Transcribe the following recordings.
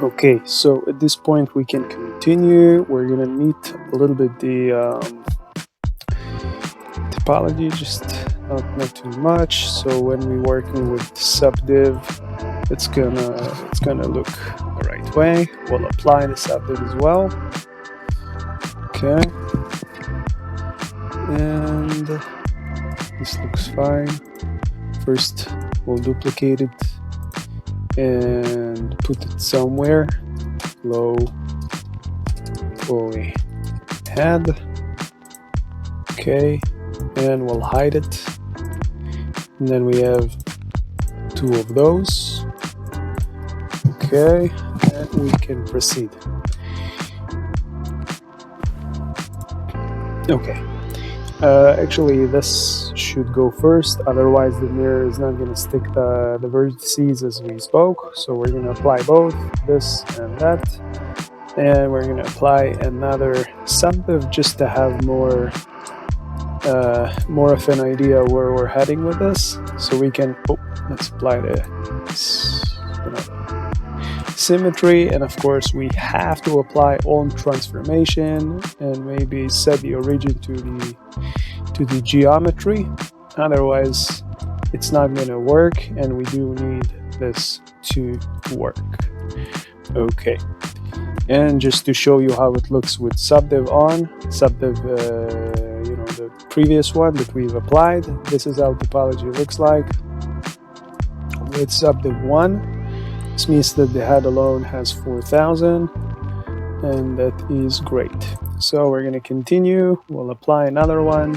Okay, so at this point we can continue. We're gonna meet a little bit the topology, just not too much. So when we're working with subdiv, it's gonna look the right way. We'll apply the subdiv as well. Okay, and this looks fine. First, we'll duplicate it and put it somewhere low fully head. Okay, and we'll hide it. And then we have two of those. Okay, and we can proceed. Okay, actually this should go first, otherwise the mirror is not going to stick the vertices as we spoke. So we're going to apply both this and that, and we're going to apply another subdiv just to have more of an idea where we're heading with this. So we can let's apply the symmetry, and of course we have to apply on transformation and maybe set the origin to the geometry, otherwise it's not going to work, and we do need this to work. Okay, and just to show you how it looks with subdiv on, subdiv the previous one that we've applied, this is how topology looks like with subdiv 1. This means that the head alone has 4,000, and that is great. So we're going to continue, we'll apply another one,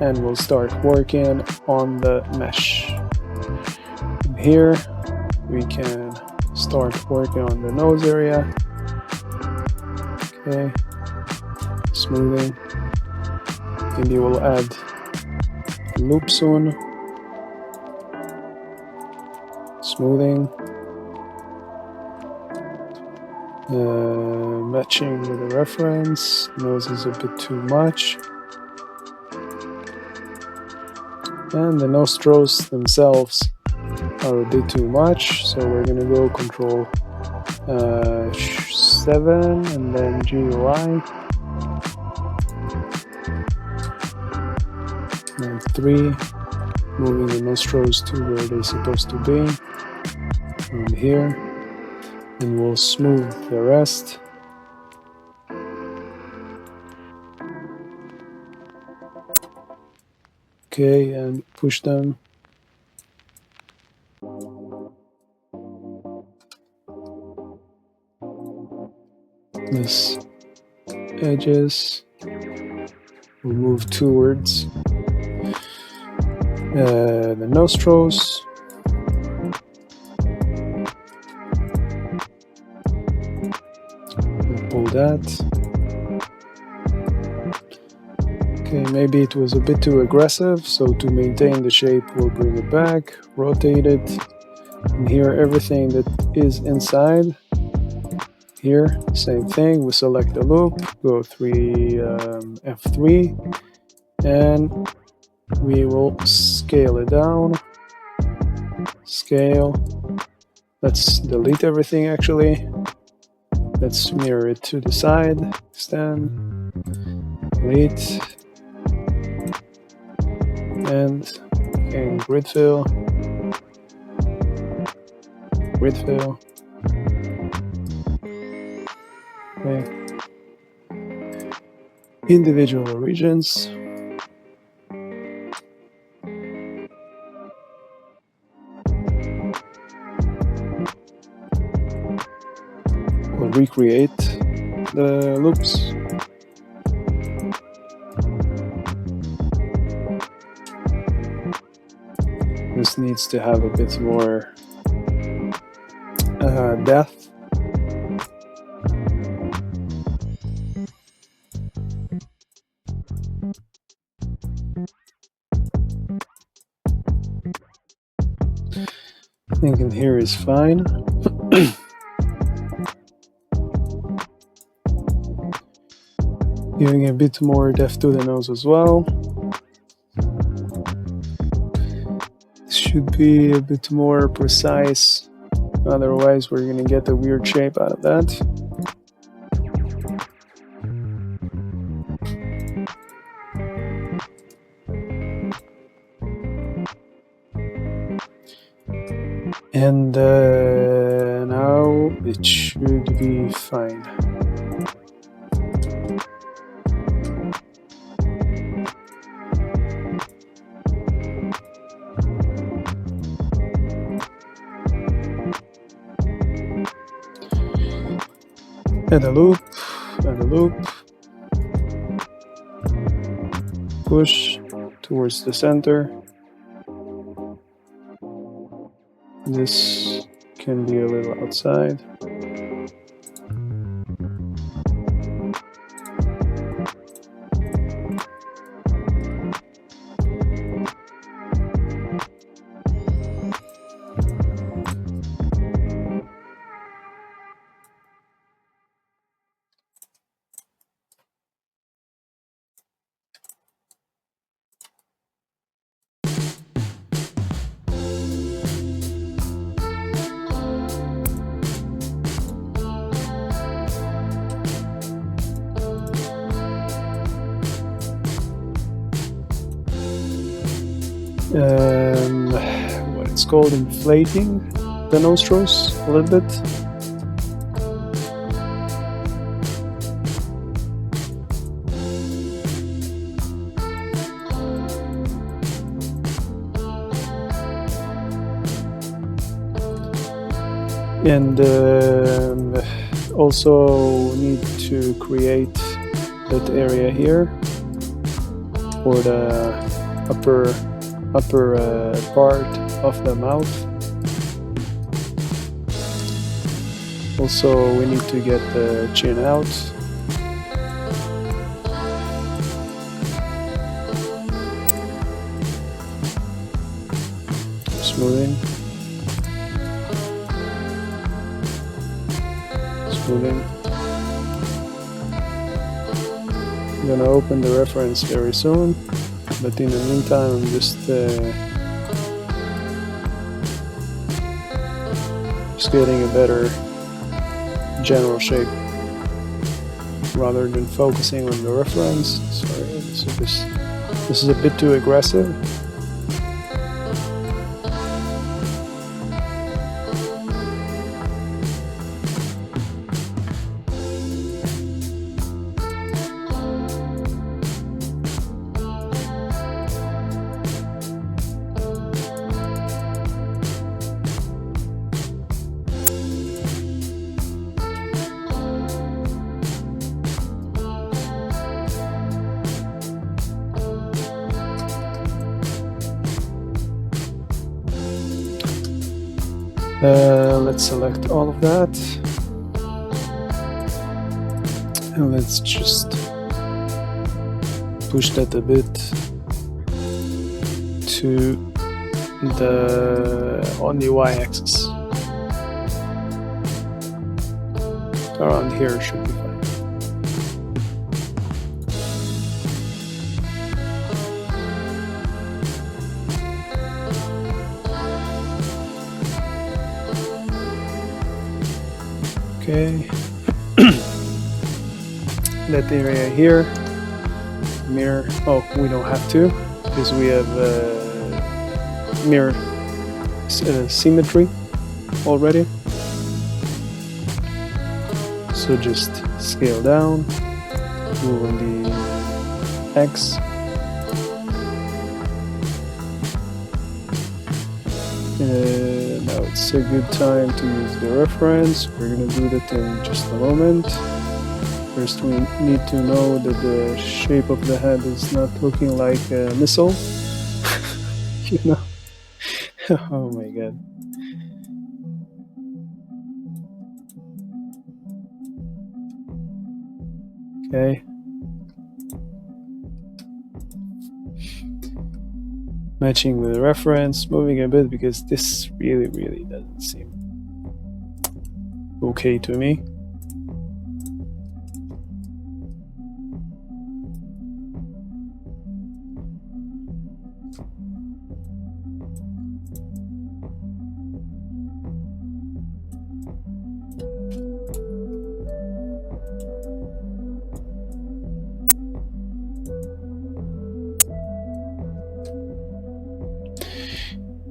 and we'll start working on the mesh. And here we can start working on the nose area. Okay, smoothing. Maybe we'll add loop soon. Smoothing. Matching with the reference. Nose is a bit too much. And the nostrils themselves are a bit too much, so we're going to go Control 7 and then GUI. And 3, moving the nostrils to where they're supposed to be, from here, and we'll smooth the rest. Okay, and push them. This edges will move towards the nostrils. Pull that. Okay, maybe it was a bit too aggressive, so to maintain the shape we'll bring it back, rotate it, and here everything that is inside. Here, same thing, we select the loop, go F3, and we will scale it down. Scale. Let's delete everything actually. Let's mirror it to the side. Extend. Delete. And grid fill. Grid fill. Okay. Individual regions. We'll recreate the loops. This needs to have a bit more depth. I think in here is fine. Giving a bit more depth to the nose as well. This should be a bit more precise Otherwise, we're gonna get a weird shape out of that. And now it should be fine. Add a loop, add a loop. Push towards the center. This can be a little outside. What it's called, inflating the nostrils a little bit. And also need to create that area here for the upper part of the mouth. Also, we need to get the chin out. Smoothing. Smoothing. I'm gonna open the reference very soon. But in the meantime, I'm just getting a better general shape rather than focusing on the reference. Sorry, this is a bit too aggressive. Let's select all of that, and let's just push that a bit to on the y-axis. Around here should be fine. Okay, that area here, mirror. Oh, we don't have to because we have mirror symmetry already. So just scale down, move on the X. Now it's a good time to use the reference. We're going to do that in just a moment. First we need to know that the shape of the head is not looking like a missile. You know? Oh my god. Okay. Matching with the reference, moving a bit because this really doesn't seem okay to me.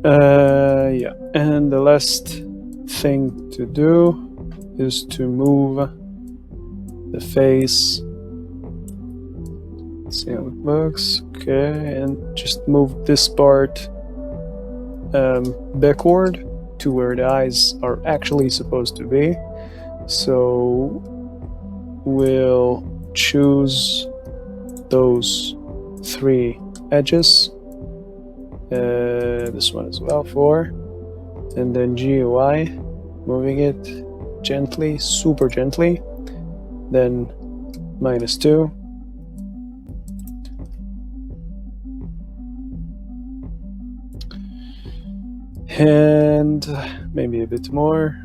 Yeah, and the last thing to do is to move the face. Let's see how it looks. Okay, and just move this part backward to where the eyes are actually supposed to be. So we'll choose those 3 edges, this one as well, 4, and then GUI, moving it gently, super gently, then -2, and maybe a bit more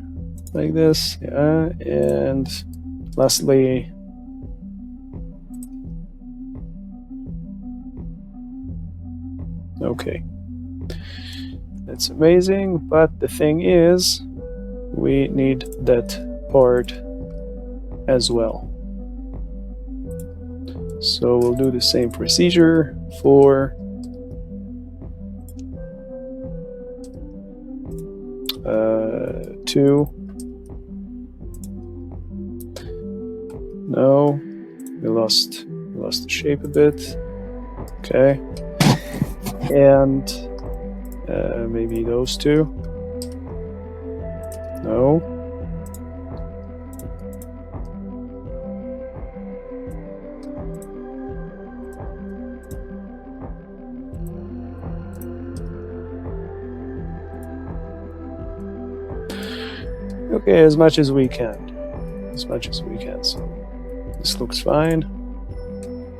like this, yeah, and lastly okay. That's amazing, but the thing is, we need that part as well. So we'll do the same procedure for two. No, we lost the shape a bit. Okay, and maybe those 2. No. Okay, as much as we can. So this looks fine.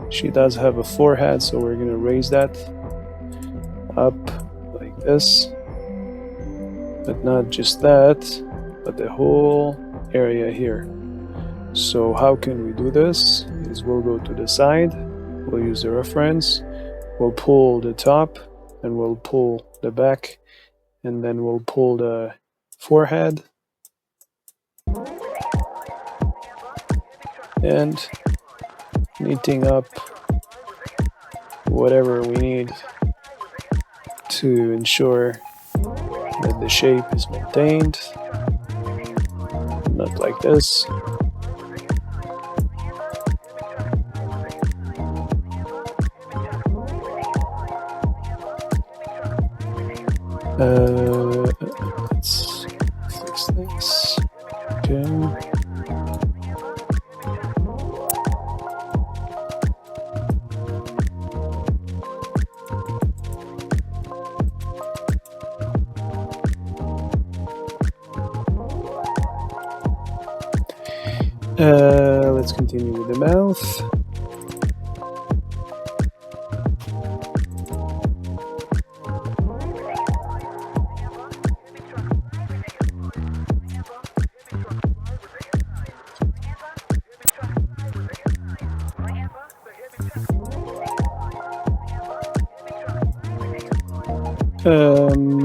She does have a forehead, so we're gonna raise that up like this. But not just that, but the whole area here. So how can we do this? Is we'll go to the side, we'll use the reference, we'll pull the top, and we'll pull the back, and then we'll pull the forehead, and knitting up whatever we need to ensure that the shape is maintained, not like this. Let's fix this. Okay. Let's continue with the mouth.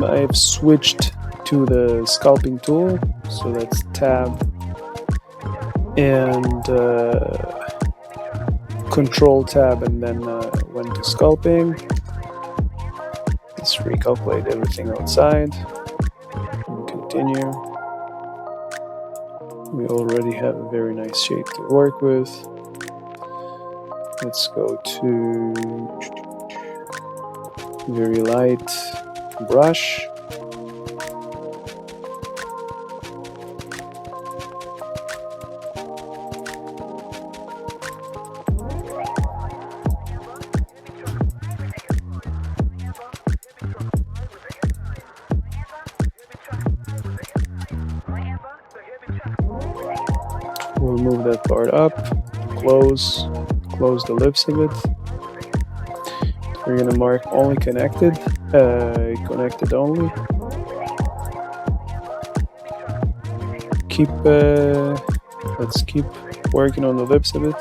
I've switched to the sculpting tool, so that's tab and control tab, and then went to sculpting. Let's recalculate everything outside and continue. We already have a very nice shape to work with. Let's go to very light brush. We'll move that part up, close the lips of it. We're gonna mark only connected, connected only. Let's keep working on the lips of it.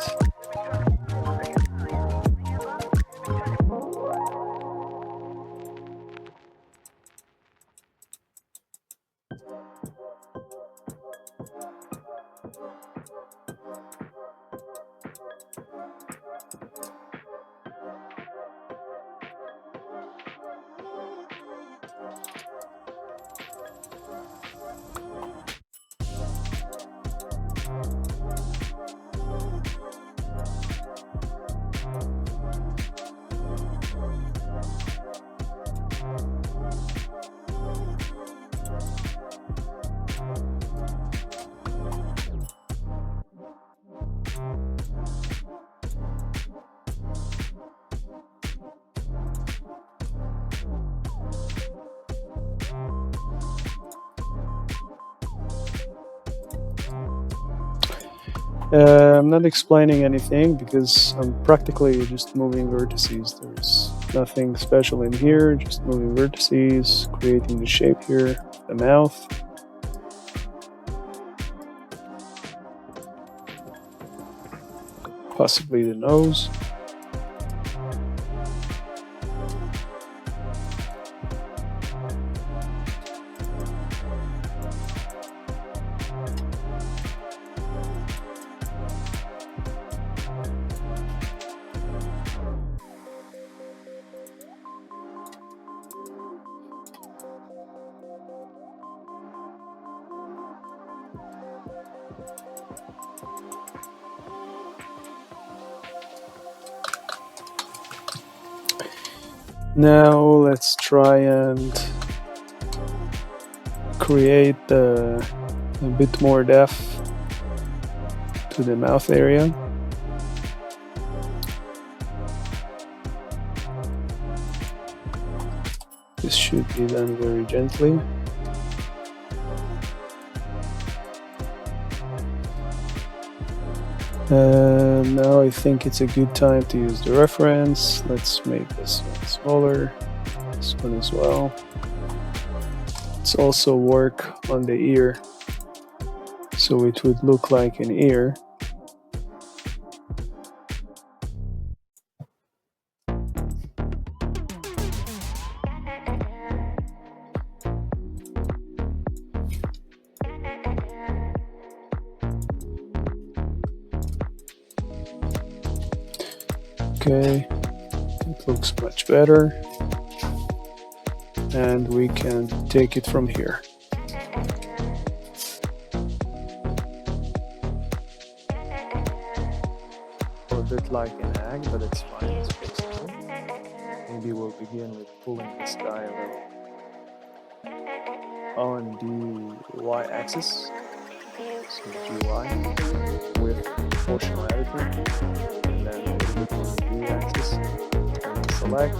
I'm not explaining anything because I'm practically just moving vertices. There's nothing special in here, just moving vertices, creating the shape here, the mouth. Possibly the nose. Now let's try and create a bit more depth to the mouth area. This should be done very gently. Now I think it's a good time to use the reference. Let's make this one smaller, this one as well. Let's also work on the ear, so it would look like an ear. Okay, it looks much better, and we can take it from here. A bit like an egg, but it's fine, it's fixable. Maybe we'll begin with pulling this guy a little on the y-axis, so GY, with proportional editing, and then a little bit on the z-axis, and select,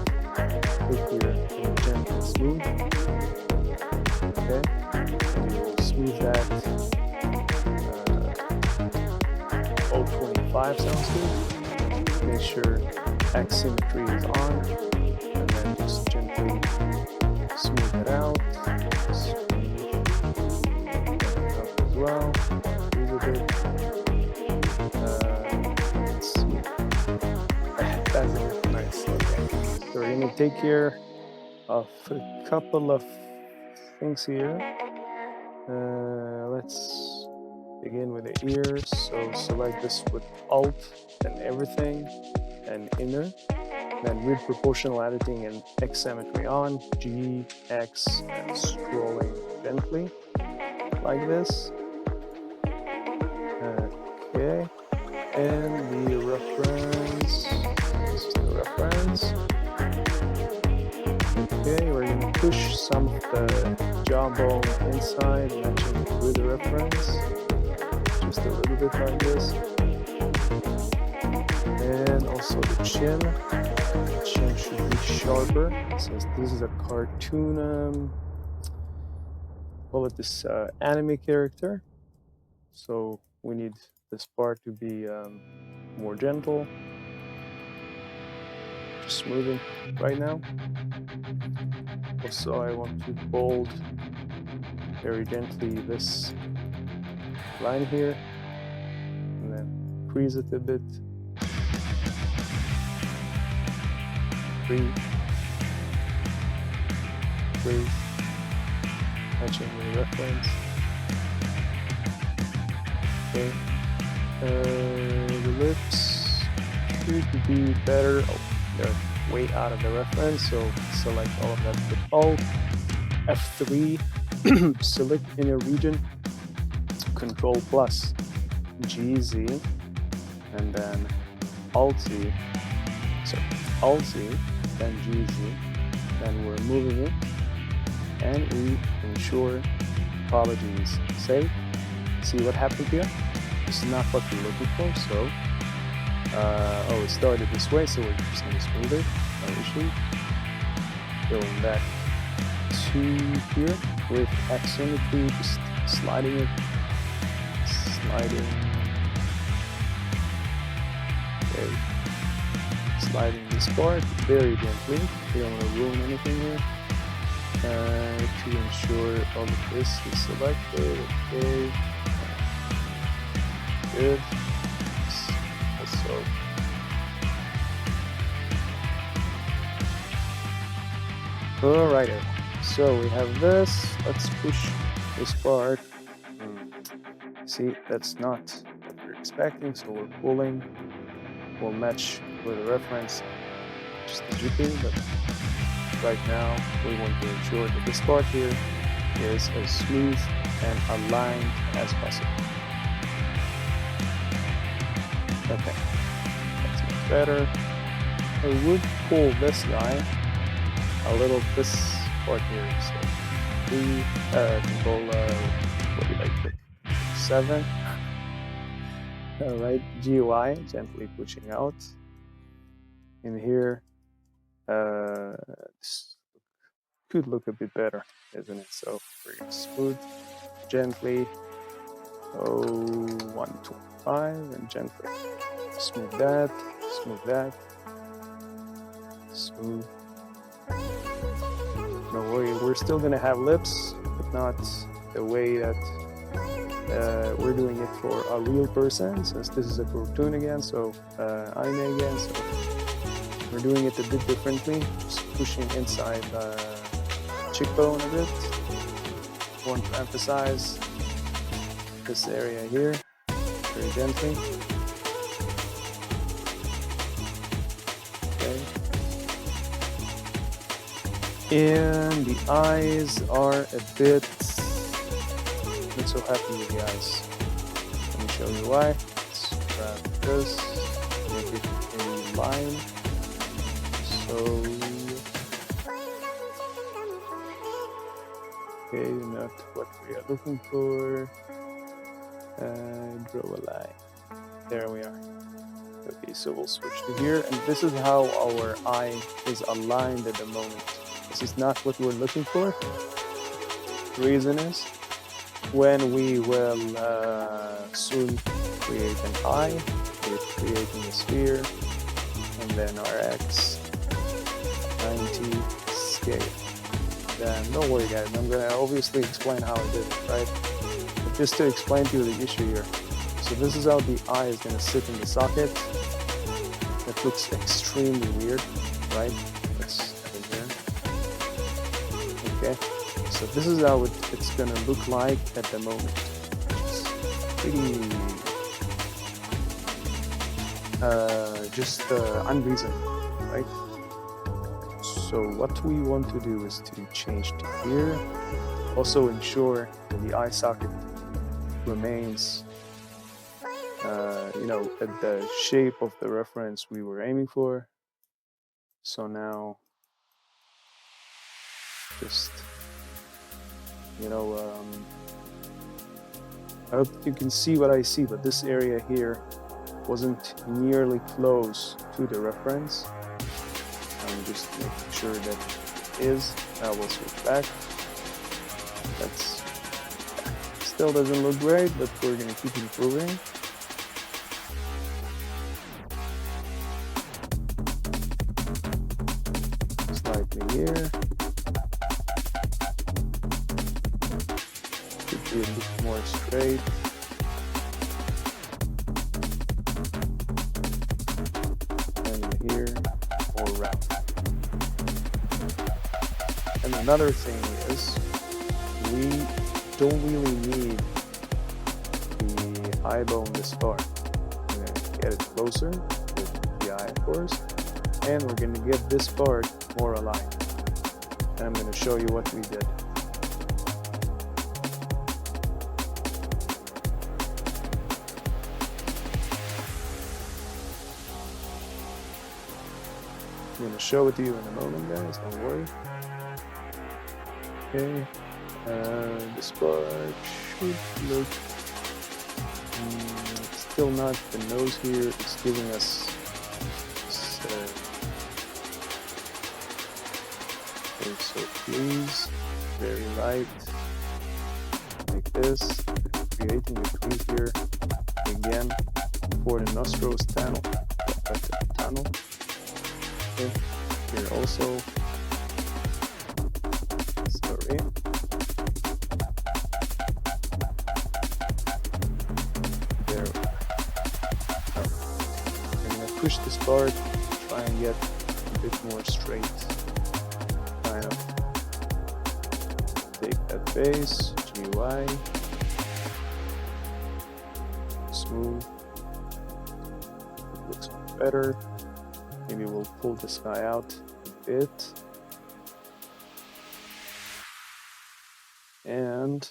click here, and gently smooth. Okay, and we will smooth that. 0.25 sounds good. Make sure X symmetry is on, and then just gently smooth it out. Smooth it up as well. Move a bit. Let's see. That's it. Nice. Okay. So we're gonna take care of a couple of things here. Let's begin with the ears. So select this with Alt and everything, and inner. Then with proportional editing and X symmetry on, G, X, and scrolling gently, like this. Okay, and the reference, this is the reference. Okay, we're going to push some of the jawbone inside, matching it with the reference. Just a little bit like this. And also the chin. The chin should be sharper, since this is a cartoon, call it this anime character. So we need this part to be more gentle. Just smoothing right now. Also, I want to bold very gently this line here, and then crease it a bit. Crease, matching with the reference. Okay, the lips should be better. Oh, they're way out of the reference, so select all of that with Alt, F3, select inner region, Control plus GZ, and then Alt-Z, sorry, Alt-Z, then GZ, then we're moving it, and we ensure topology is safe. See what happened here? This is not what we're looking for, so oh, it started this way, so we're just going to smooth it, no issue. Going back to here with X symmetry, just sliding it, sliding, Okay. Sliding this part very gently. We don't want to ruin anything here. To ensure all of this is selected. Okay. Good. Also. Alright, so we have this. Let's push this part. See, that's not what we're expecting, so we're pulling. We'll match with a reference, just the GP, but right now we want to ensure that this part here is as smooth and aligned as possible. Okay, that's much better. I would pull this guy a little, this part here, so control, what do you like it? 7. Alright, GUI, gently pushing out. In here, this could look a bit better, isn't it? So we're going to smooth, gently, 125, and gently smooth that, smooth. Don't worry, we're still going to have lips, but not the way that we're doing it for a real person, since this is a cartoon again, so anime again, so we're doing it a bit differently, just pushing inside the cheekbone a bit. Want to emphasize this area here, very gently. Okay. And the eyes are a bit not so happy with the eyes. Let me show you why. Let's grab this, make it a line. So, okay, not what we are looking for. Draw a line. There we are. Okay, so we'll switch to here, and this is how our eye is aligned at the moment. This is not what we're looking for. The reason is, when we will soon create an eye, we're creating a sphere, and then our X 90 scale. Then don't worry guys, I'm gonna obviously explain how I did it, right? But just to explain to you the issue here. So this is how the eye is gonna sit in the socket. That looks extremely weird, right? Let's have it here. Okay. So this is how it's gonna look like at the moment. It's pretty just unreasonable, right? So what we want to do is to change to here. Also ensure that the eye socket remains, at the shape of the reference we were aiming for. So now, just I hope you can see what I see, but this area here wasn't nearly close to the reference. I'm just making sure that it is. Now we'll switch back. That's still doesn't look great, but we're gonna keep improving. Slightly here. Could be a bit more straight. And here, more round. And another thing is, we don't really need the eye bone this far. We're going to get it closer with the eye, of course, and we're going to get this part more aligned. And I'm going to show you what we did. I'm going to show it to you in a moment, guys, don't worry. Okay, this part should look still not the nose here. It's giving us this, okay, so please, very light, like this, creating a tweak here again for the nostrils panel. perspective tunnel. Okay. Here also. Sorry. There. I'm gonna push this part, try and get a bit more straight. Kind of take that base, GUI, smooth. It looks better. Maybe we'll pull this guy out a bit. And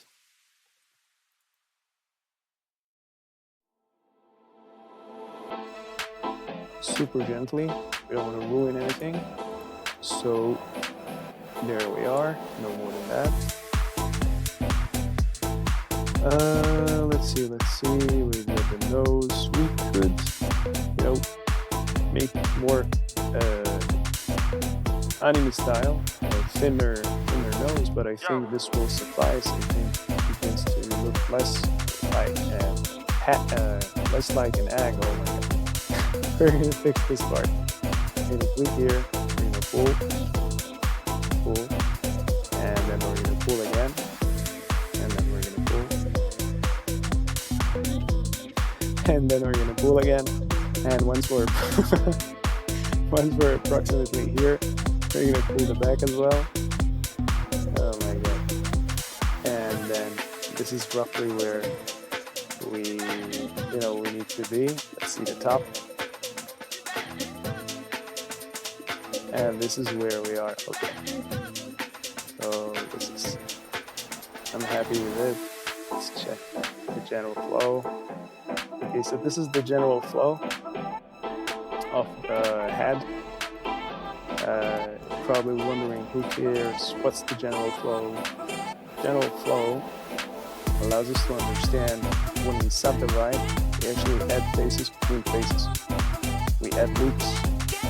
super gently, we don't want to ruin anything. So there we are, no more than that. Let's see, we got the nose. We could, make more anime style, thinner nose, but I think this will suffice. I think it begins to look less like an egg. Oh my god. We're gonna fix this part. We're gonna click here, we're gonna pull, and then we're gonna pull again, and then we're gonna pull, and then we're gonna pull again, and once we're approximately here, we're gonna pull the back as well. Oh my god. And then this is roughly where we need to be. Let's see the top. And this is where we are. Okay. So I'm happy with it. Let's check the general flow. Okay, so this is the general flow of the head. Probably wondering who cares, what's the general flow? General flow allows us to understand when we subdivide, we actually add faces between faces. We add loops,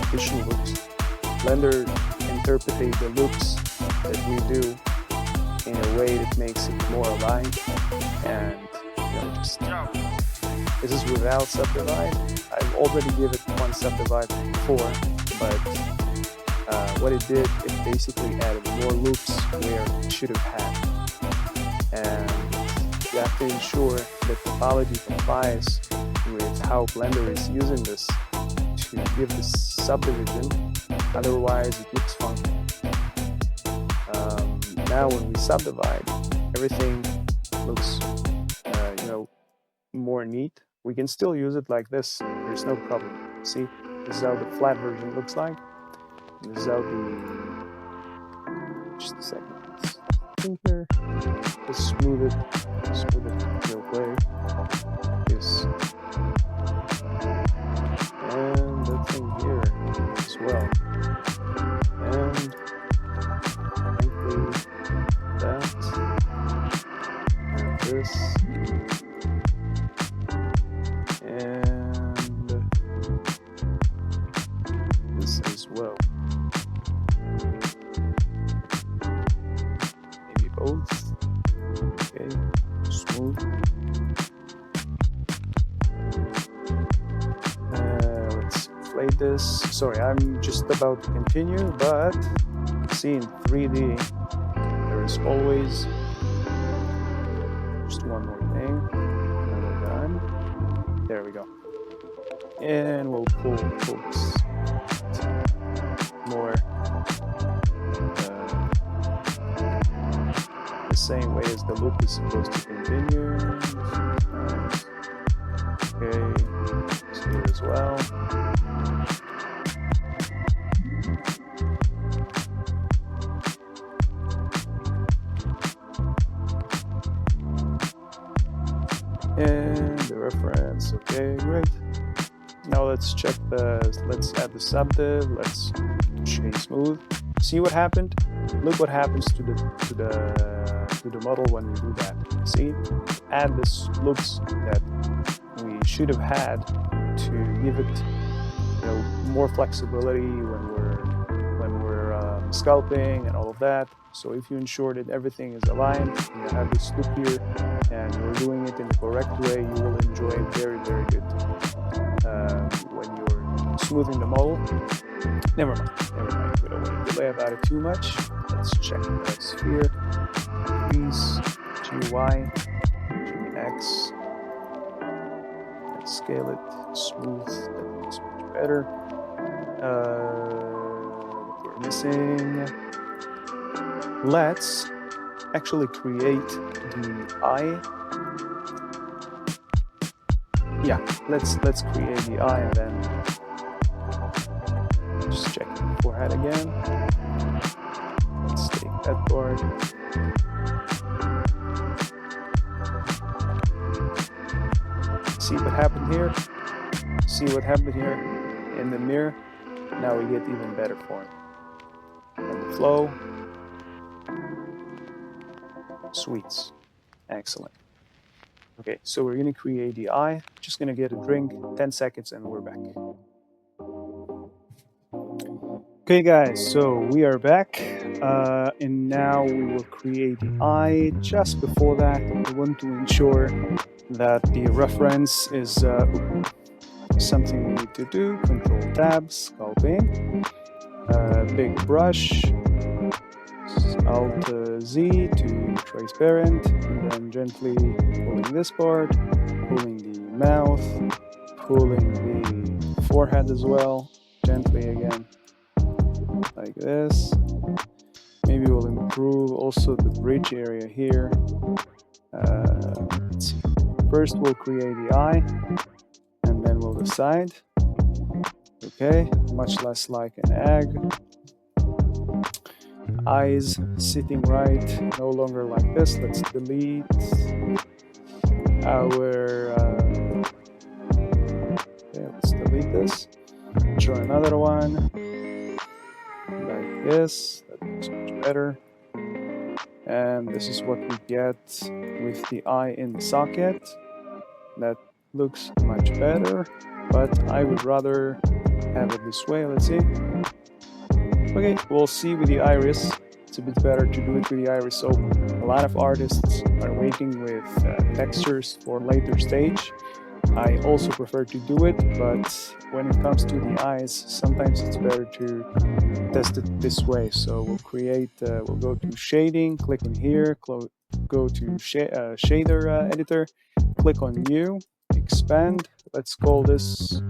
additional loops. Blender interprets the loops that we do in a way that makes it more aligned, and this is without subdivide. I've already given it one subdivide before, but what it did, it basically added more loops where it should have had, and you have to ensure that topology complies with how Blender is using this to give this subdivision. Otherwise, it looks funky. Now, when we subdivide, everything looks, more neat. We can still use it like this. There's no problem. See, this is how the flat version looks like. This is how the. Just a second. Here, let's smooth it real quick. Yes. And that thing here as well. And frankly, that and this and this as well. Maybe both. Okay, smooth. Let's play this. Sorry, I'm just about to continue, but see, in 3D, there is always just one more thing, and we're done. There we go. And we'll pull more the same way as the loop is supposed to continue. Okay, it's here as well. And the reference, okay, great. Now let's add the subdiv, let's shade smooth. See what happened? Look what happens to the model when we do that. See? Add this loops that we should have had to give it more flexibility when we're sculpting and all of that. So if you ensure that everything is aligned, you have this loop here, and you're doing it in the correct way, you will enjoy it very, very good when you're smoothing the model. Never mind. We don't want to delay about it too much. Let's check the sphere. Increase GY, GX. Let's scale it smooth. That looks much better. What we're missing. Let's actually create the eye. Yeah, let's create the eye and then just check the forehead again. Let's take that part. See what happened here? See what happened here in the mirror? Now we get even better form. And the flow. Sweets. Excellent. Okay, so we're going to create the eye. Just going to get a drink, 10 seconds, and we're back. Okay, guys, so we are back. And now we will create the eye. Just before that, we want to ensure that the reference is something we need to do. Control Tab, sculpting, big brush, Alt Z to transparent, and then gently pulling this part, pulling the mouth, pulling the forehead as well, gently again, like this. Maybe we'll improve also the bridge area here. Let's see. First we'll create the eye, and then we'll decide. Okay, much less like an egg. Eyes sitting right, no longer like this. Let's delete our okay, let's delete this. Draw another one like this. That looks much better. And this is what we get with the eye in the socket. That looks much better, but I would rather have it this way. Let's see. Okay, we'll see with the iris. It's a bit better to do it with the iris. So a lot of artists are waiting with textures for later stage. I also prefer to do it, but when it comes to the eyes, sometimes it's better to test it this way. So we'll create, we'll go to shading, click in here, go to shader editor, click on new, expand. Let's call this,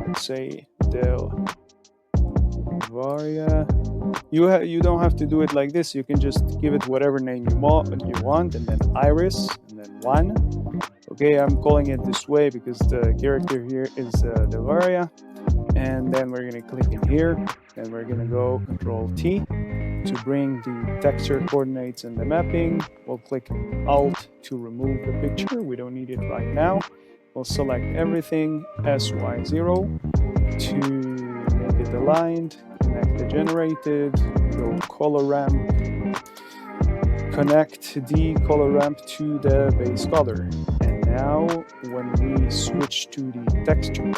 let's say Delvaria. You don't have to do it like this. You can just give it whatever name you want, and then iris, and then 1. Okay, I'm calling it this way because the character here is Delvaria. And then we're going to click in here, and we're going to go Control T to bring the texture coordinates and the mapping. We'll click Alt to remove the picture. We don't need it right now. We'll select everything, SY0 to make it aligned, connect the generated, go color ramp, connect the color ramp to the base color. And now when we switch to the texture,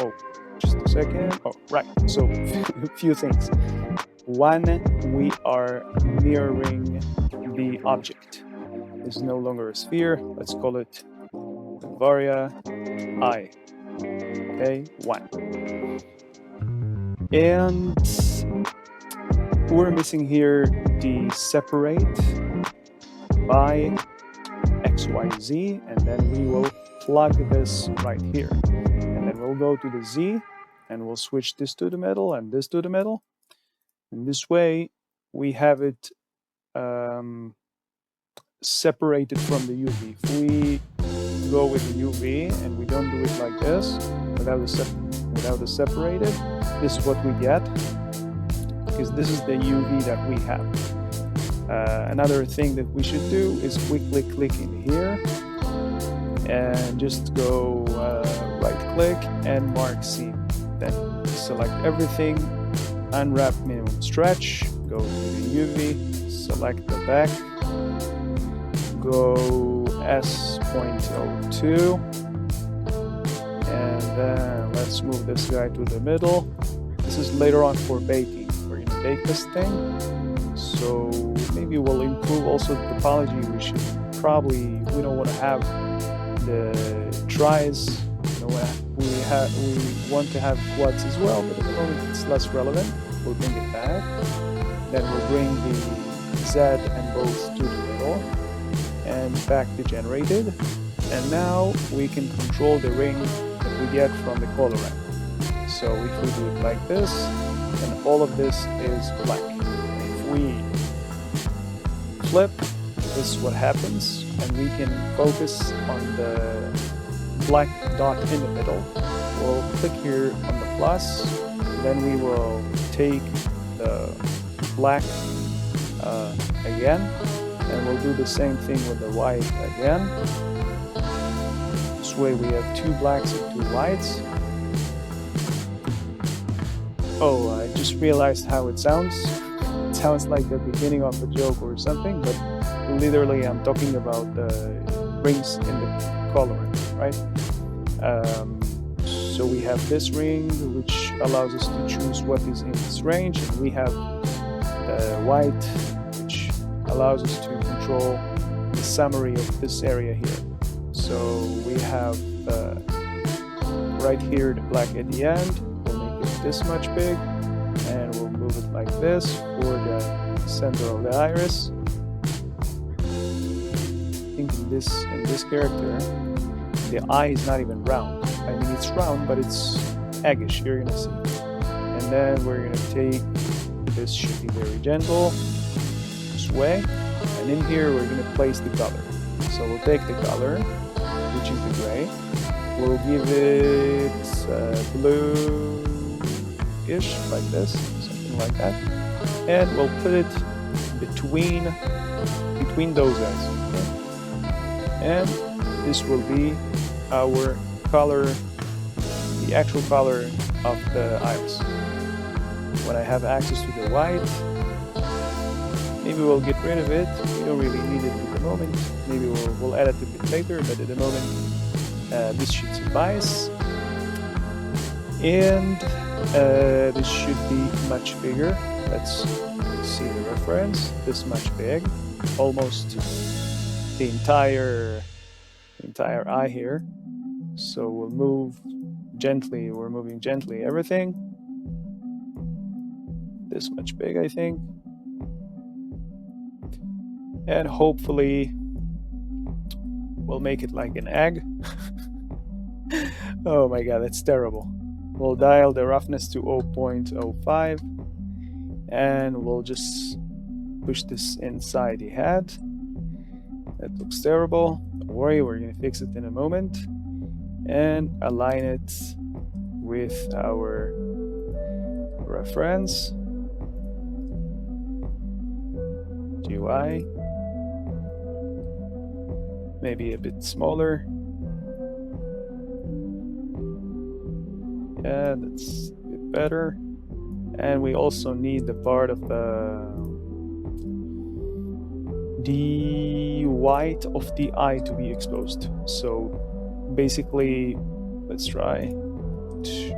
just a second. Oh, right. So a few things. One, we are mirroring the object. This is no longer a sphere. Let's call it Delvaria eye. Okay, 1. And we're missing here the separate by XYZ, and then we will plug this right here. And then we'll go to the Z, and we'll switch this to the middle and this to the middle. And this way, we have it separated from the UV. If we go with the UV and we don't do it like this, without the separated, this is what we get, because this is the UV that we have. Another thing that we should do is quickly click in here and just go right click and mark scene. Then select everything, unwrap minimum stretch, go to the UV, select the back, go S.02, and then let's move this guy to the middle. This is later on for baking. We're gonna bake this thing, so maybe we'll improve also the topology. We don't want to have the tries. We we want to have quads as well, but at the moment it's less relevant. We'll bring it back. Then we'll bring the Z and bolts to the middle and back to generated. And now we can control the ring that we get from the color ramp. So if we do it like this, then all of this is black. If we flip, this is what happens, and we can focus on the black dot in the middle. We'll click here on the plus, then we will take the black again, and we'll do the same thing with the white again. This way we have 2 blacks and 2 whites. Oh, I just realized how it sounds. It sounds like the beginning of a joke or something, but literally I'm talking about the rings in the coloring, right? So we have this ring which allows us to choose what is in this range, and we have the white which allows us to control the summary of this area here. So we have right here the black at the end. We'll make it this much big, and we'll move it like this for the center of the iris. I think in this character the eye is not even round. I mean, it's round, but it's eggish, you're gonna see. And then we're gonna take, this should be very gentle, this way. And in here, we're gonna place the color. So we'll take the color, which is the gray. We'll give it blue-ish, like this, something like that. And we'll put it between those guys. Okay? And this will be our color, the actual color of the iris. When I have access to the white, maybe we'll get rid of it. We don't really need it at the moment. Maybe we'll add it a bit later, but at the moment this should suffice. And this should be much bigger. Let's see the reference. This much big, almost the entire eye here. So we'll move gently, we're moving gently everything. This much big, I think. And hopefully we'll make it like an egg. Oh my god, that's terrible. We'll dial the roughness to 0.05 and we'll just push this inside the head. That looks terrible. Don't worry, we're going to fix it in a moment. And align it with our reference GUI. Maybe a bit smaller. Yeah, that's a bit better. And we also need the part of the white of the eye to be exposed. So basically, let's try to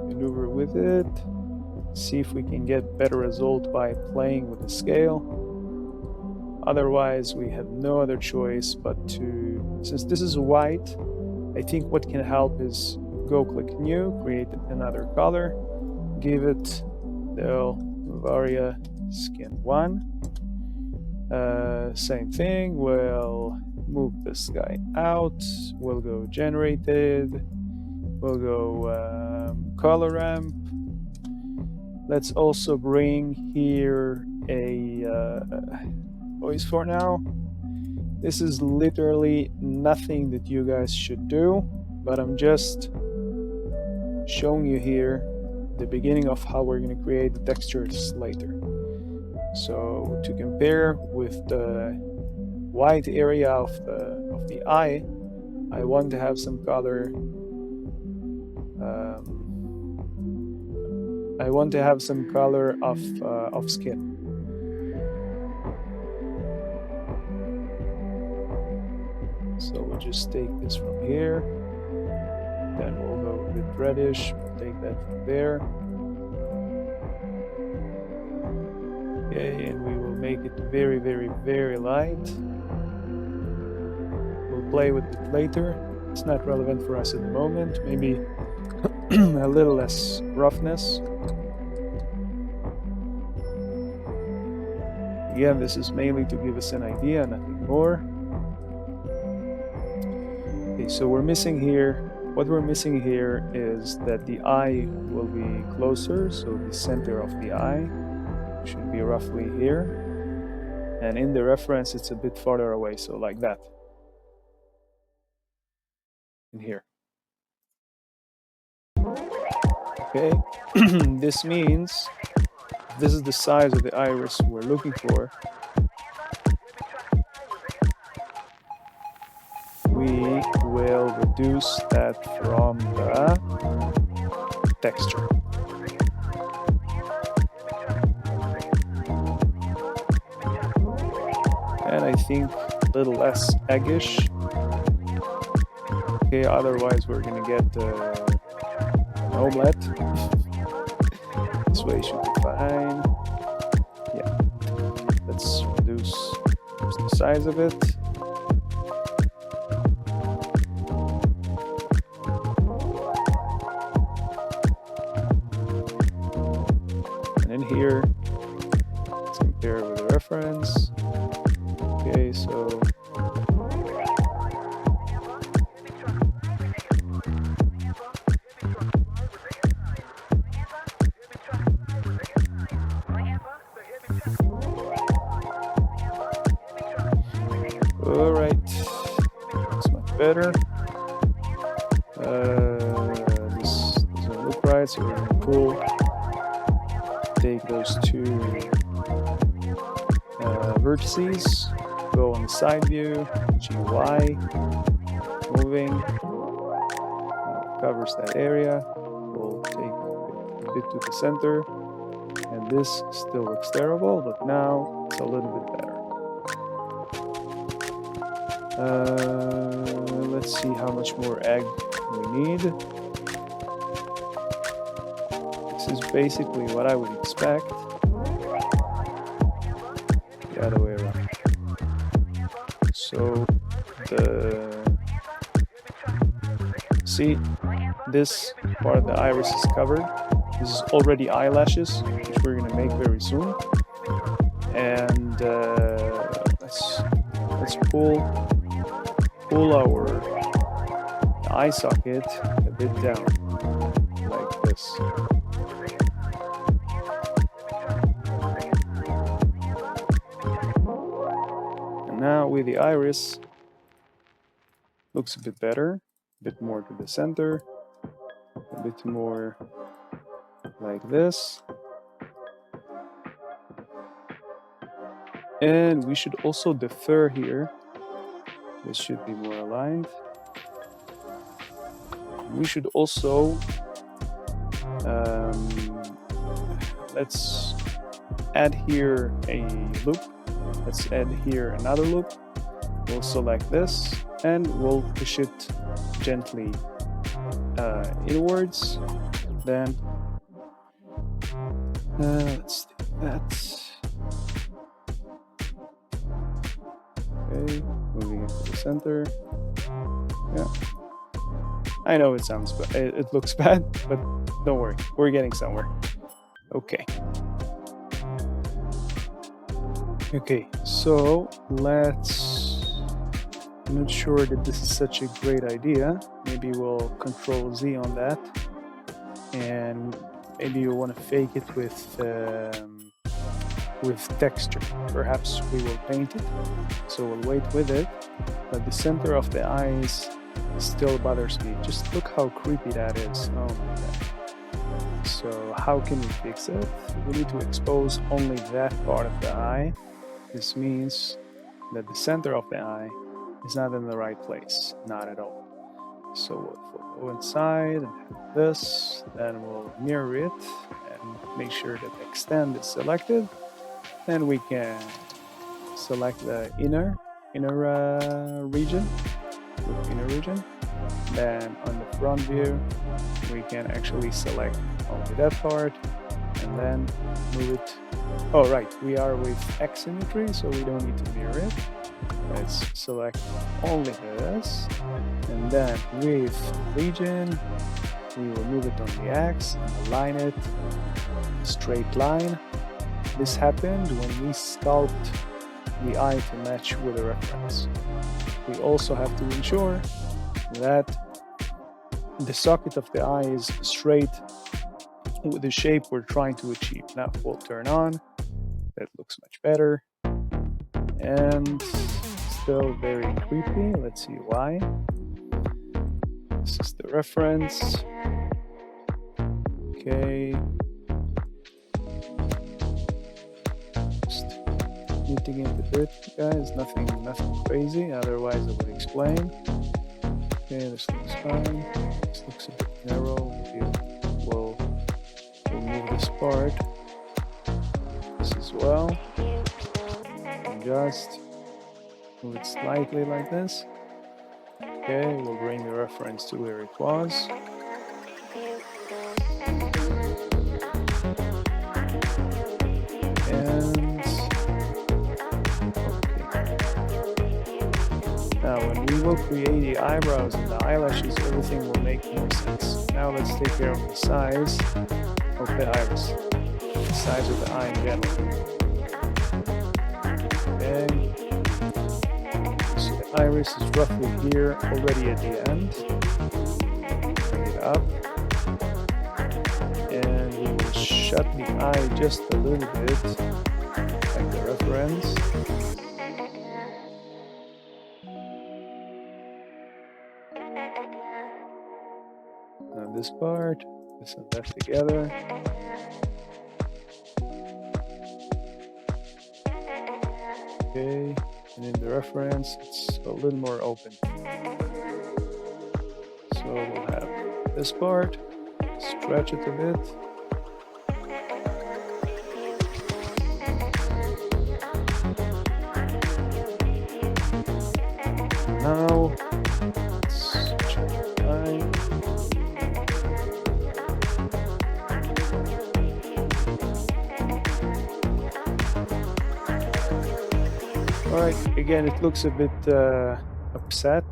maneuver with it, see if we can get better result by playing with the scale. Otherwise, we have no other choice but to, since this is white, I think what can help is go click new, create another color, give it Delvaria skin 1. Same thing, we'll move this guy out, we'll go generated, we'll go color ramp. Let's also bring here a voice for now. This is literally nothing that you guys should do, but I'm just showing you here the beginning of how we're going to create the textures later. So to compare with the white area of the eye, I want to have some color. I want to have some color of skin. So we'll just take this from here, then we'll go with reddish, we'll take that from there. Okay, and we will make it very, very, very light. We'll play with it later. It's not relevant for us at the moment. Maybe a little less roughness. Again, this is mainly to give us an idea, nothing more. Okay, so we're missing here. What we're missing here is that the eye will be closer, so the center of the eye should be roughly here. And in the reference, it's a bit farther away, so like that. In here. Okay, this means this is the size of the iris we're looking for. We will reduce that from the texture. And I think a little less eggish. Okay, otherwise we're gonna get an omelette. This way should be fine. Yeah, let's reduce the size of it. And in here, let's compare with the reference. Okay, so all right, looks much better. This doesn't look right, so we're gonna take those two vertices, go on the side view, GY, moving, covers that area. We'll take a bit to the center, and this still looks terrible, but now it's a little bit better. Let's see how much more egg we need. This is basically what I would expect. The other way around. So see, this part of the iris is covered. This is already eyelashes, which we're gonna make very soon. And let's pull our eye socket a bit down, like this. And now with the iris, looks a bit better, a bit more to the center, a bit more like this. And we should also defer here. This should be more aligned. We should also let's add here a loop. Let's add here another loop. We'll select this and we'll push it gently inwards. Then let's do that. Okay, moving it to the center. Yeah, I know it sounds bad. It looks bad, but don't worry, we're getting somewhere. Okay. Okay, so I'm not sure that this is such a great idea. Maybe we'll Control Z on that, and maybe you want to fake it with texture. Perhaps we will paint it, so we'll wait with it, but the center of the eyes still bothers me. Just look how creepy that is. Oh my god. So how can we fix it? We need to expose only that part of the eye. This means that the center of the eye is not in the right place, not at all. So we'll go inside and have this, then we'll mirror it and make sure that extend is selected. Then we can select the inner region. Then on the front view, we can actually select only that part and then move it. Oh right, we are with X symmetry, so we don't need to mirror it. Let's select only this, and then with region, we will move it on the X and align it straight line. This happened when we sculpt the eye to match with a reference. We also have to ensure that the socket of the eye is straight with the shape we're trying to achieve. Now we'll turn on. That looks much better. And still very creepy. Let's see why. This is the reference. Okay. Just knitting it a bit, guys. Nothing crazy. Otherwise, I would explain. Okay, this looks fine. This looks a bit narrow. Maybe we'll move this part. This as well. And just move it slightly like this. Okay, we'll bring the reference to where it was. And okay. Now when we will create the eyebrows and the eyelashes, everything will make more sense. Now let's take care of the size of the iris, the size of the eye in general. Okay. Iris is roughly here already at the end. Bring it up. And we will shut the eye just a little bit, like the reference. Now this part, this and that together. Okay. And in the reference, it's a little more open. So we'll have this part, stretch it a bit. Now, let's check the eye. Alright, again, it looks a bit upset,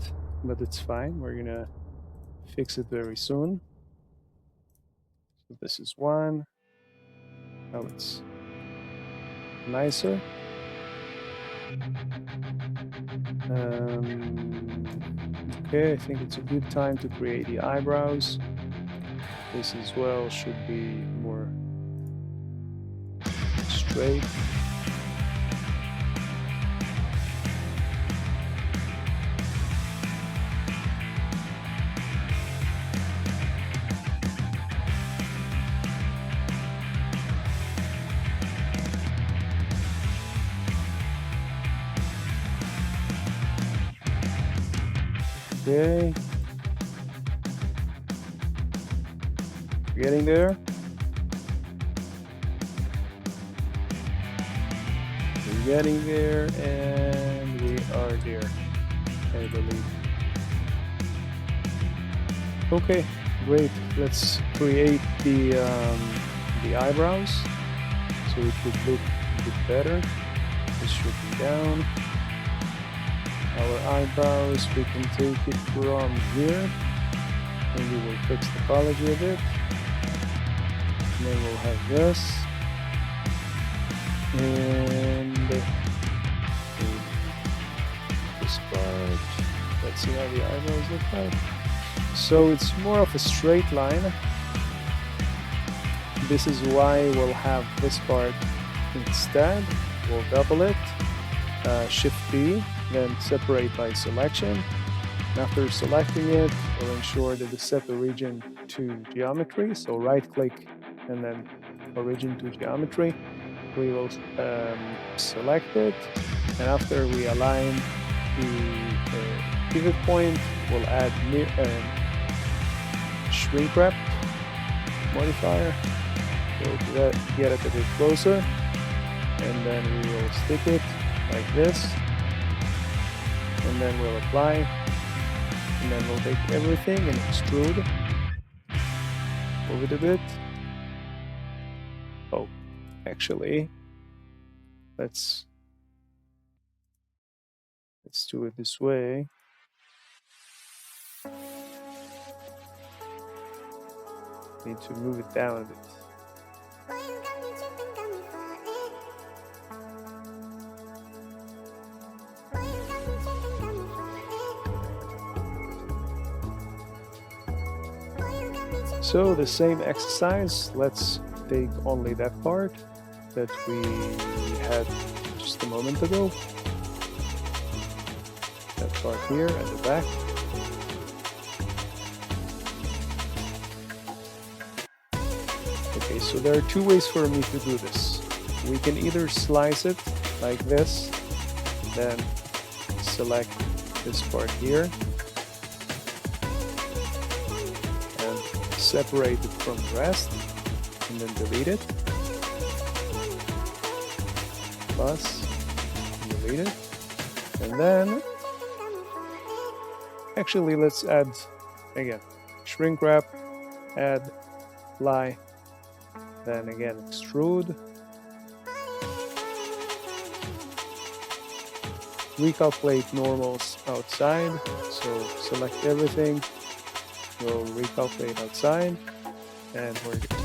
but it's fine. We're gonna fix it very soon. So this is one. Now it's nicer. Okay, I think it's a good time to create the eyebrows. This as well should be more straight. Okay. We're getting there. We're getting there, and we are there, I believe. Okay, great. Let's create the eyebrows so it would look a bit better. This should be down. Our eyebrows, we can take it from here, and we will fix the topology of it. And then we'll have this, and this part. Let's see how the eyebrows look like. So it's more of a straight line. This is why we'll have this part instead. We'll double it, Shift B, then separate by selection. And after selecting it, we'll ensure that the set origin to geometry. So right click and then origin to geometry. We will select it, and after we align the pivot point, we'll add shrink wrap modifier. We'll get it a bit closer, and then we will stick it like this, and then we'll apply, and then we'll take everything and extrude. Move it a bit. Oh, actually, let's Let's do it this way. Need to move it down a bit. So the same exercise, let's take only that part that we had just a moment ago. That part here at the back. Okay, so there are two ways for me to do this. We can either slice it like this, then select this part here, separate it from the rest, and then delete it. Plus, delete it. And then, actually, let's add, again, shrink wrap, add, apply, then again, extrude. Recalculate normals outside, so select everything. We'll recalculate outside, and we're good.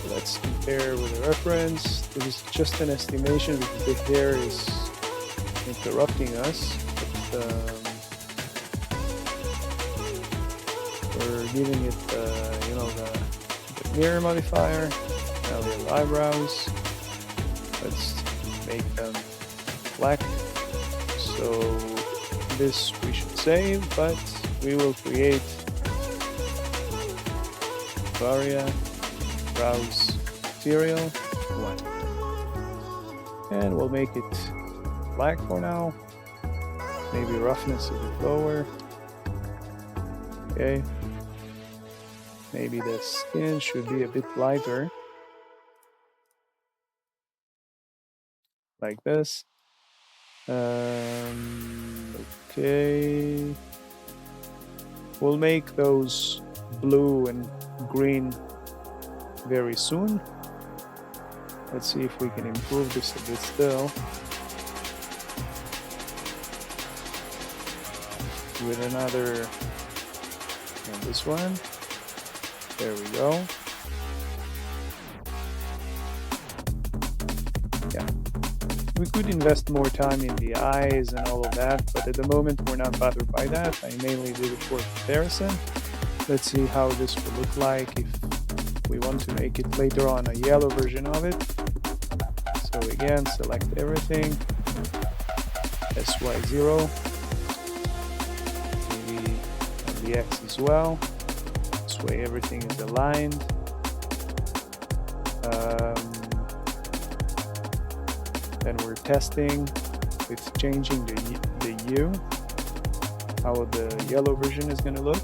Let's compare with a reference. This is just an estimation because the hair is interrupting us. But, we're giving it, the mirror modifier. Now we have eyebrows. Let's make them black. So this we should save, but we will create Delvaria, browse material 1. And we'll make it black for now. Maybe roughness a bit lower. Okay. Maybe the skin should be a bit lighter. Like this. Okay. We'll make those blue and green very soon. Let's see if we can improve this a bit still. With another, and this one. There we go. Yeah. We could invest more time in the eyes and all of that, but at the moment we're not bothered by that. I mainly did it for comparison. Let's see how this will look like if we want to make it later on a yellow version of it. So again, select everything, SY0, maybe on the X as well. This way everything is aligned. Then we're testing with changing the hue, how the yellow version is going to look.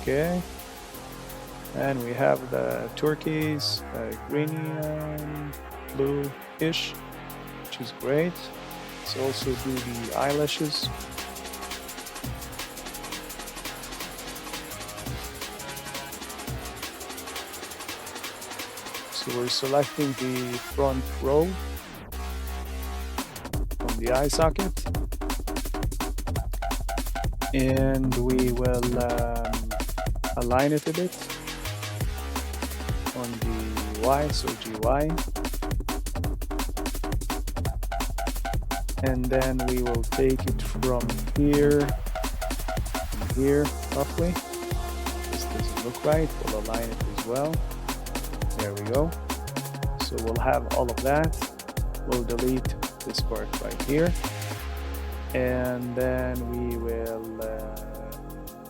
Okay, and we have the turquoise, greeny, blue-ish, which is great. Let's also do the eyelashes. So we're selecting the front row from the eye socket, and we will align it a bit on the Y, so GY, and then we will take it from here and here roughly. This doesn't look right, we'll align it as well. There we go. So we'll have all of that. We'll delete this part right here, and then we will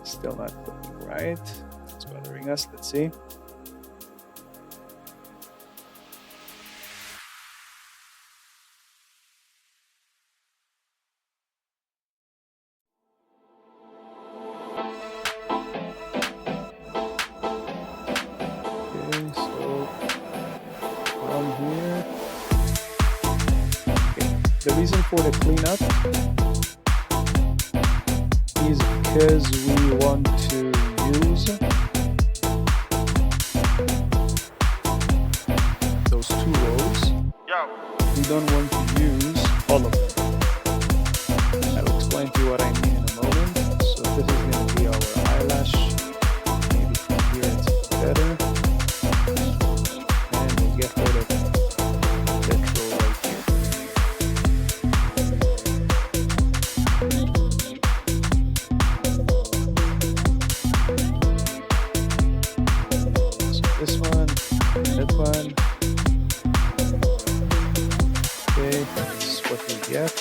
still not looking right. It's bothering us. Let's see. The reason for the cleanup is because we want to use don't want to use all of them. I'll explain to you what I mean in a moment. So this is going to be our eyelash. Maybe from here it's better. And we'll get rid of that row right here. So this one, that one. Okay, this is what we get.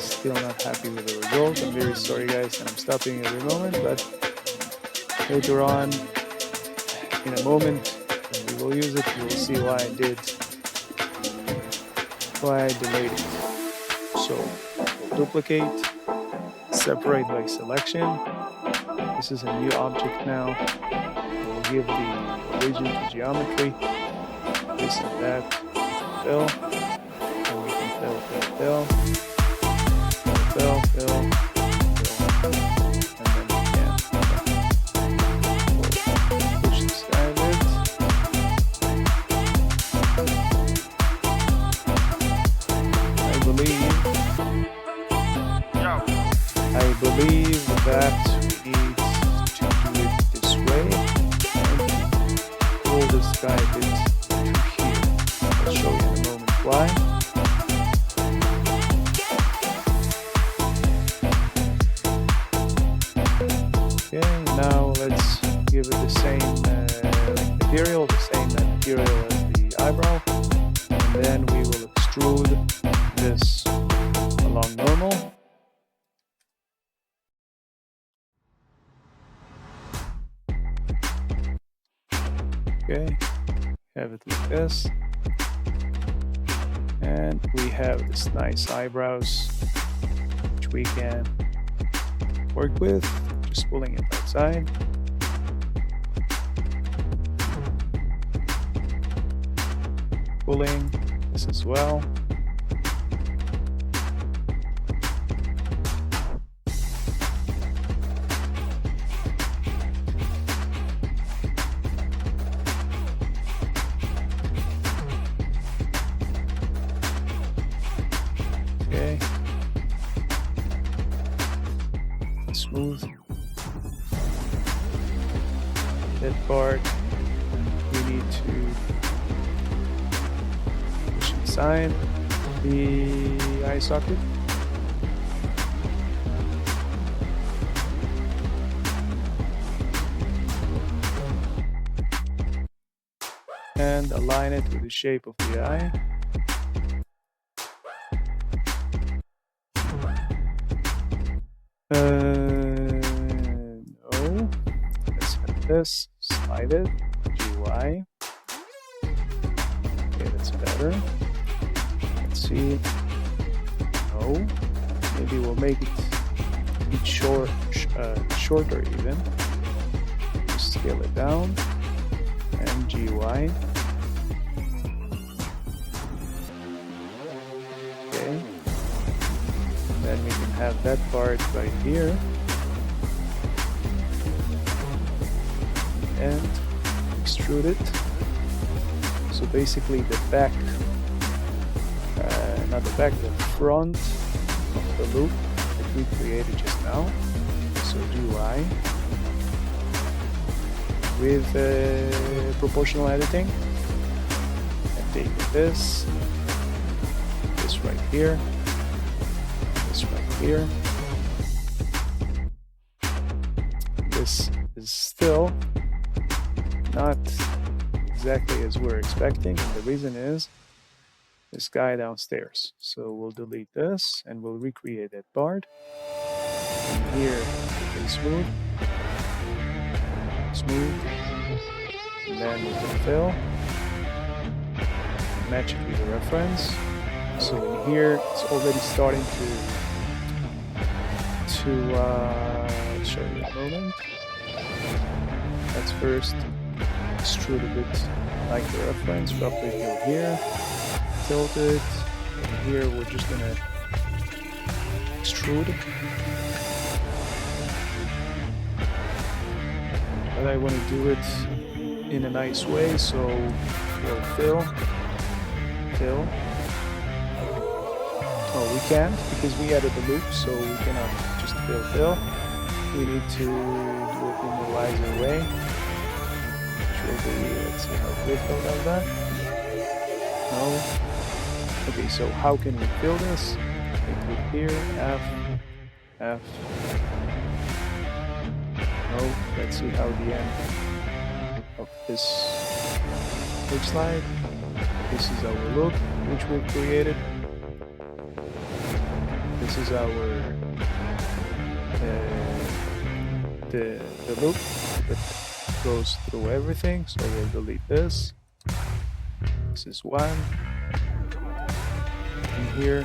Still not happy with the result. I'm very sorry guys, and I'm stopping every moment, but later on, in a moment, when we will use it, you will see why I delayed it. So, duplicate, separate by selection. This is a new object now. We'll give the origin to geometry. This and that, fill, and we can fill. Fill, and then we can push this guy a bit. I believe that we need to do it this way and pull this guy a bit to here. I'll show you in a moment why. Okay, now let's give it the same material as the eyebrow, and then we will extrude this along normal. Okay, have it like this, and we have this nice eyebrows which we can work with. Just pulling it outside. Pulling this as well. Okay. Smooth. That part we need to push inside the eye socket. And align it with the shape of the eye. No. Let's have this. Slide it. GY. Okay, that's better. Let's see. No. Maybe we'll make it shorter even. Just scale it down. And GY. Okay. Then we can have that part right here. And extrude it. So basically the back, not the back, the front of the loop that we created just now. So GY with proportional editing. And take this right here, this right here. This is still not exactly as we're expecting, and the reason is this guy downstairs. So we'll delete this and we'll recreate that part. And here we can smooth, and then we can fill, match it with the reference. So in here it's already starting to show you a moment. Let's first extrude a bit like the reference, roughly go here, tilt it, and here we're just gonna extrude. But I want to do it in a nice way, so we'll fill, Oh, we can't because we added the loop, so we cannot just fill. We need to do it in a wiser way, which will be, let's see how Playable does that. No. Okay, so how can we fill this? We click here, F. No, let's see how the end of this looks like. This is our loop, which we've created. This is our the loop that goes through everything. So we'll delete this. This is one. And here,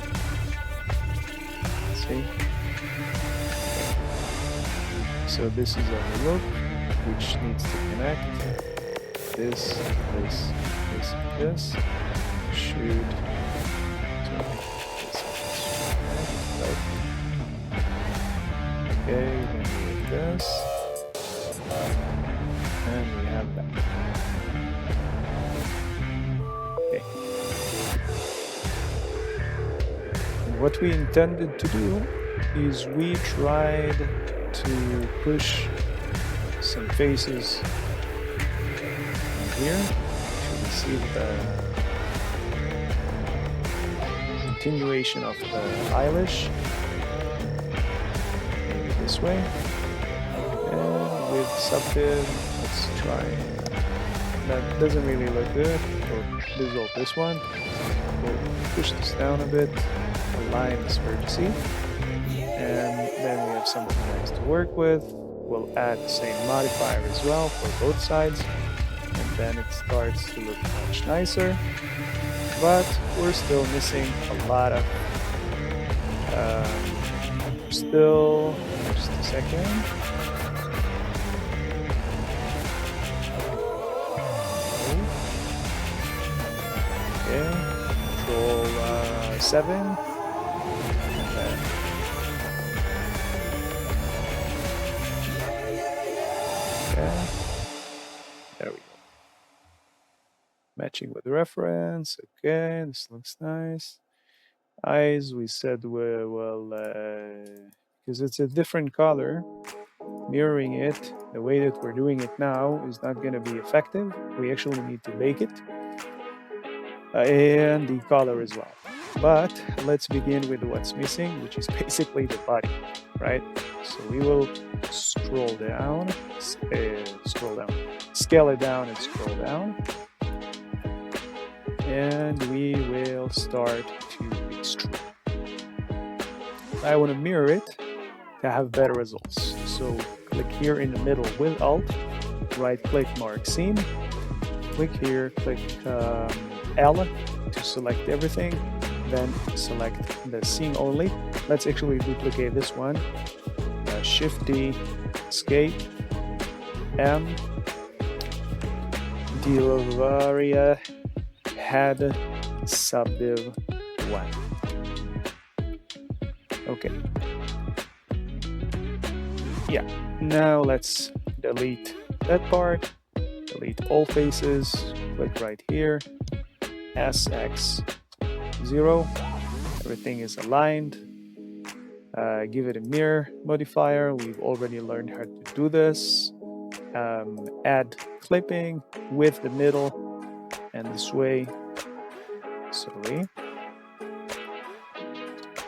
see. So this is our loop, which needs to connect this. Should okay, then we have this, and we have that. Okay. And what we intended to do is we tried to push some faces here to receive the continuation of the eyelash. Maybe this way. And with subdiv, let's try. That doesn't really look good. We'll dissolve this one. We'll push this down a bit, align this vertice, and then we have something nice to work with. We'll add the same modifier as well for both sides, and then it starts to look much nicer. But we're still missing a lot of still, just a second. Okay, Control 7. And then okay, there we go. Matching with reference. Okay, this looks nice. Eyes, we said well, because it's a different color, mirroring it the way that we're doing it now is not going to be effective. We actually need to bake it, and the color as well. But let's begin with what's missing, which is basically the body, right? So we will scale it down and scroll down. And we will start to extrude. I want to mirror it to have better results. So click here in the middle with Alt, right click, mark seam, click here, click L to select everything, then select the seam only. Let's actually duplicate this one. Shift D, escape, M, Delvaria, head, subdiv 1. Okay. Yeah, now let's delete that part, delete all faces, click right here, SX0, everything is aligned. Give it a mirror modifier. We've already learned how to do this. Add clipping with the middle, and this way,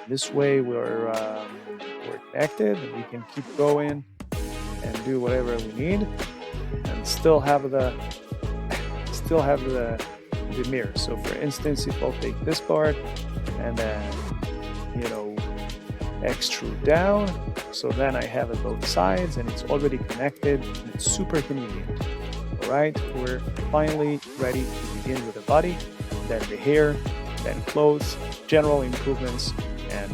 this way we're connected. We can keep going and do whatever we need, and still have the mirror. So for instance, if I'll take this part and then extrude down, so then I have it both sides and it's already connected and it's super convenient. Alright, we're finally ready to begin with the body, then the hair, then clothes, general improvements, and